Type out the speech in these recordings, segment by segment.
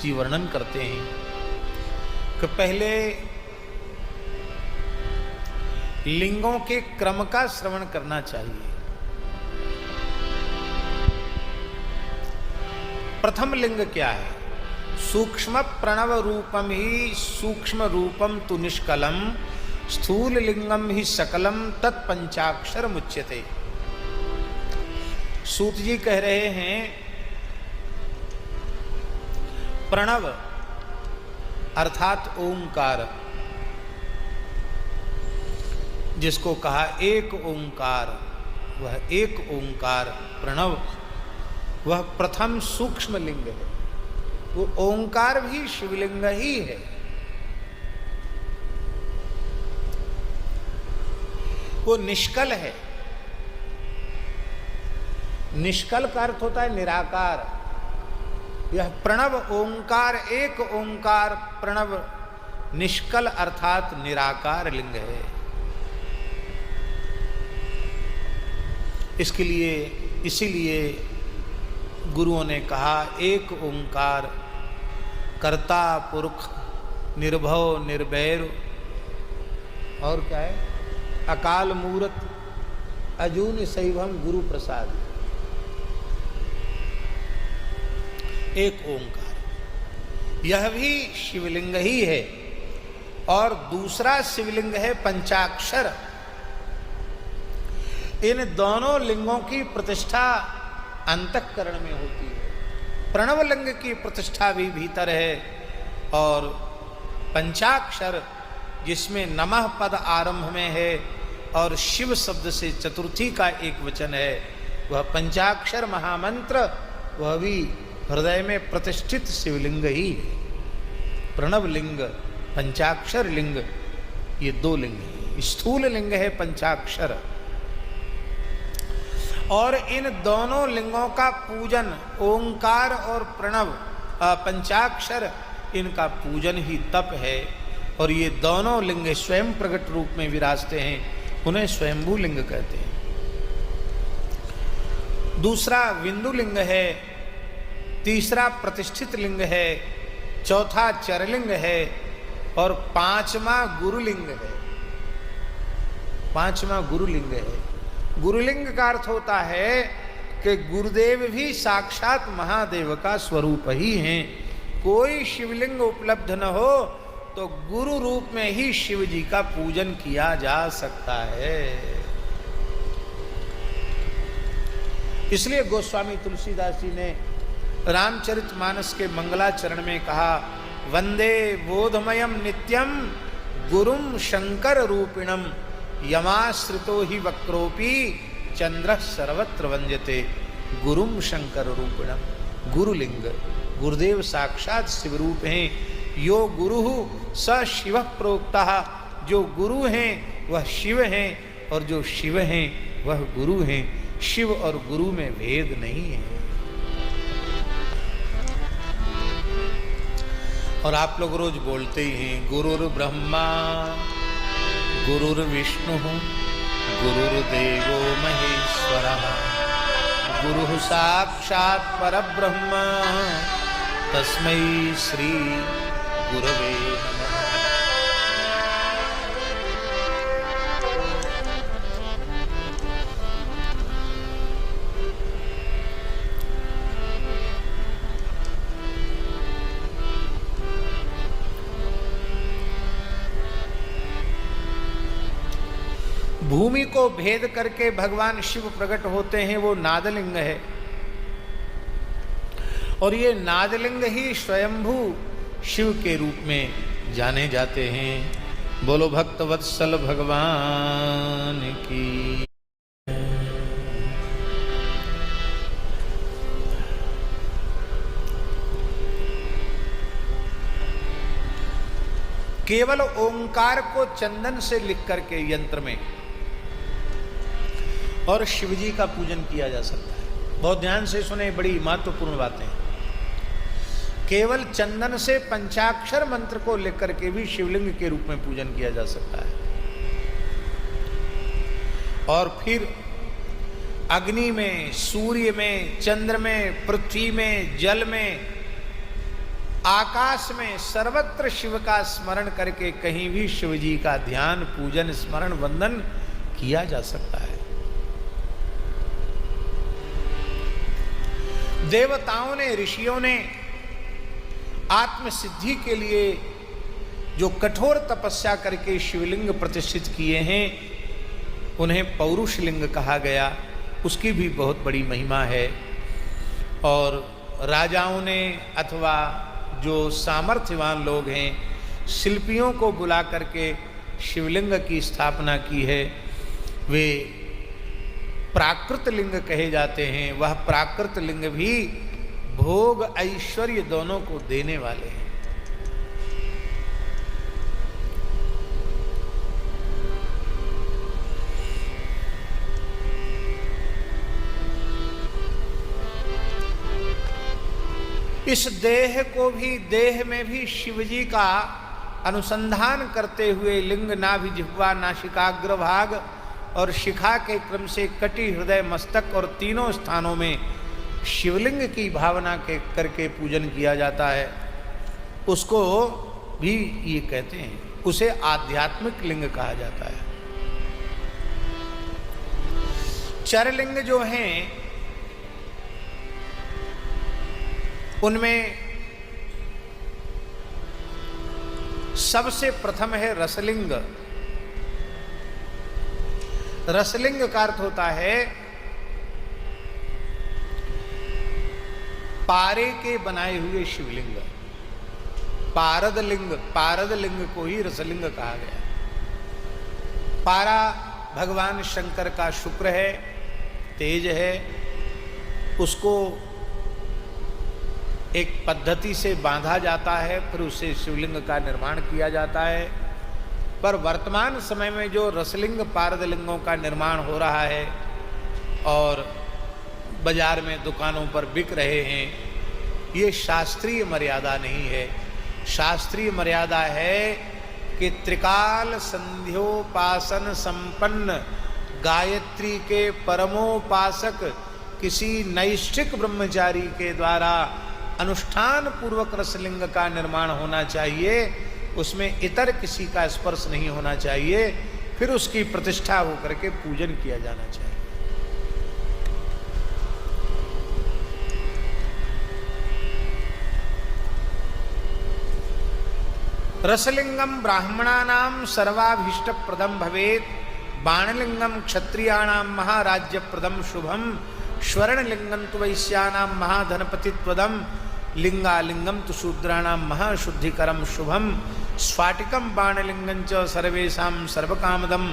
जी वर्णन करते हैं कि पहले लिंगों के क्रम का श्रवण करना चाहिए। प्रथम लिंग क्या है? सूक्ष्म प्रणव रूपम ही सूक्ष्म रूपम तु निष्कलम स्थूल लिंगम ही सकलम तत्पंचाक्षर मुच्यते। सूत जी कह रहे हैं प्रणव अर्थात ओंकार, जिसको कहा एक ओंकार, वह एक ओंकार प्रणव, वह प्रथम सूक्ष्म लिंग है। वो ओंकार भी शिवलिंग ही है। वो निष्कल है। निष्कल का अर्थ होता है निराकार। यह प्रणव ओंकार, एक ओंकार प्रणव निष्कल अर्थात निराकार लिंग है। इसके लिए, इसीलिए गुरुओं ने कहा एक ओंकार कर्ता पुरुष निर्भव निर्वैर, और क्या है, अकाल मूर्त अजून शैवम गुरु प्रसाद। एक ओंकार यह भी शिवलिंग ही है। और दूसरा शिवलिंग है पंचाक्षर। इन दोनों लिंगों की प्रतिष्ठा अंतःकरण में होती है। प्रणव लिंग की प्रतिष्ठा भी भीतर है, और पंचाक्षर जिसमें नमः पद आरंभ में है और शिव शब्द से चतुर्थी का एक वचन है, वह पंचाक्षर महामंत्र, वह भी हृदय में प्रतिष्ठित शिवलिंग ही है। प्रणव लिंग, पंचाक्षर लिंग, ये दो लिंग हैं। स्थूल लिंग है पंचाक्षर, और इन दोनों लिंगों का पूजन, ओंकार और प्रणव पंचाक्षर, इनका पूजन ही तप है। और ये दोनों लिंग स्वयं प्रकट रूप में विराजते हैं, उन्हें स्वयंभू लिंग कहते हैं। दूसरा विंदु लिंग है, तीसरा प्रतिष्ठित लिंग है, चौथा चरलिंग है, और पांचवा गुरुलिंग है। पांचवा गुरुलिंग है। गुरुलिंग का अर्थ होता है कि गुरुदेव भी साक्षात महादेव का स्वरूप ही हैं। कोई शिवलिंग उपलब्ध न हो तो गुरु रूप में ही शिव जी का पूजन किया जा सकता है। इसलिए गोस्वामी तुलसीदास जी ने रामचरितमानस के मंगलाचरण में कहा, वंदे बोधमयम नित्यम गुरुम शंकर रूपिणम यमाश्रितो ही वक्रोपी चंद्र सर्वत्र वंद्यते। गुरुम शंकर रूपिणम। गुरुलिंग, गुरुदेव साक्षात शिव रूप हैं। यो गुरु स शिव प्रोक्ता। जो गुरु हैं वह शिव हैं, और जो शिव हैं वह गुरु हैं। शिव और गुरु में भेद नहीं है। और आप लोग रोज बोलते ही हैं, गुरुर् ब्रह्मा गुरुर्विष्णु गुरुर्देवो महेश्वरः गुरुः साक्षात् परब्रह्म तस्मै श्री गुरवे नमः। भूमि को भेद करके भगवान शिव प्रकट होते हैं, वो नादलिंग है। और ये नादलिंग ही स्वयंभू शिव के रूप में जाने जाते हैं। बोलो भक्त वत्सल भगवान की। केवल ओंकार को चंदन से लिख करके यंत्र में और शिवजी का पूजन किया जा सकता है। बहुत ध्यान से सुने, बड़ी महत्वपूर्ण बातें। केवल चंदन से पंचाक्षर मंत्र को लेकर के भी शिवलिंग के रूप में पूजन किया जा सकता है। और फिर अग्नि में, सूर्य में, चंद्र में, पृथ्वी में, जल में आकाश में सर्वत्र शिव का स्मरण करके कहीं भी शिव जी का ध्यान, पूजन, स्मरण, वंदन किया जा सकता है। देवताओं ने, ऋषियों ने आत्मसिद्धि के लिए जो कठोर तपस्या करके शिवलिंग प्रतिष्ठित किए हैं, उन्हें पौरुष लिंग कहा गया। उसकी भी बहुत बड़ी महिमा है। और राजाओं ने अथवा जो सामर्थ्यवान लोग हैं, शिल्पियों को बुला करके शिवलिंग की स्थापना की है। वे प्राकृत लिंग कहे जाते हैं। वह प्राकृत लिंग भी भोग ऐश्वर्य दोनों को देने वाले हैं। इस देह को भी, देह में भी शिवजी का अनुसंधान करते हुए लिंग, नाभि, जिह्वा, नासिकाग्र भाग और शिखा के क्रम से कटी, हृदय, मस्तक और तीनों स्थानों में शिवलिंग की भावना के करके पूजन किया जाता है। उसको भी ये कहते हैं, उसे आध्यात्मिक लिंग कहा जाता है। चरलिंग जो हैं, उनमें सबसे प्रथम है रसलिंग। रसलिंग का अर्थ होता है पारे के बनाए हुए शिवलिंग। पारद लिंग, पारद लिंग को ही रसलिंग कहा गया। पारा भगवान शंकर का शुक्र है, तेज है। उसको एक पद्धति से बांधा जाता है, फिर उससे शिवलिंग का निर्माण किया जाता है। पर वर्तमान समय में जो रसलिंग, पारद लिंगों का निर्माण हो रहा है और बाजार में, दुकानों पर बिक रहे हैं, ये शास्त्रीय मर्यादा नहीं है। शास्त्रीय मर्यादा है कि त्रिकाल संध्योपासन संपन्न गायत्री के परमोपासक किसी नैष्ठिक ब्रह्मचारी के द्वारा अनुष्ठान पूर्वक रसलिंग का निर्माण होना चाहिए। उसमें इतर किसी का स्पर्श नहीं होना चाहिए। फिर उसकी प्रतिष्ठा होकर के पूजन किया जाना चाहिए। रसलिंगम ब्राह्मणानां सर्वाभीष्ट प्रदम भवेत्, बाणलिंगम क्षत्रियाणां महाराज्य प्रदम शुभम, स्वर्णलिंगम तु वैश्यानां महाधनपतित्वदम, लिंगालिंगम तु शूद्राणां महाशुद्धिकरम शुभम, स्फाटिकम बाणलिंगं च सर्वेषां सर्वकामदम,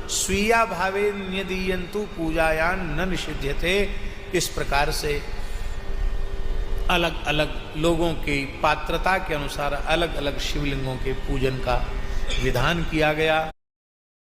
स्वीया भावे न्यदीयन्तु पूजायां न निषिध्यते। इस प्रकार से अलग अलग लोगों की पात्रता के अनुसार अलग अलग शिवलिंगों के पूजन का विधान किया गया।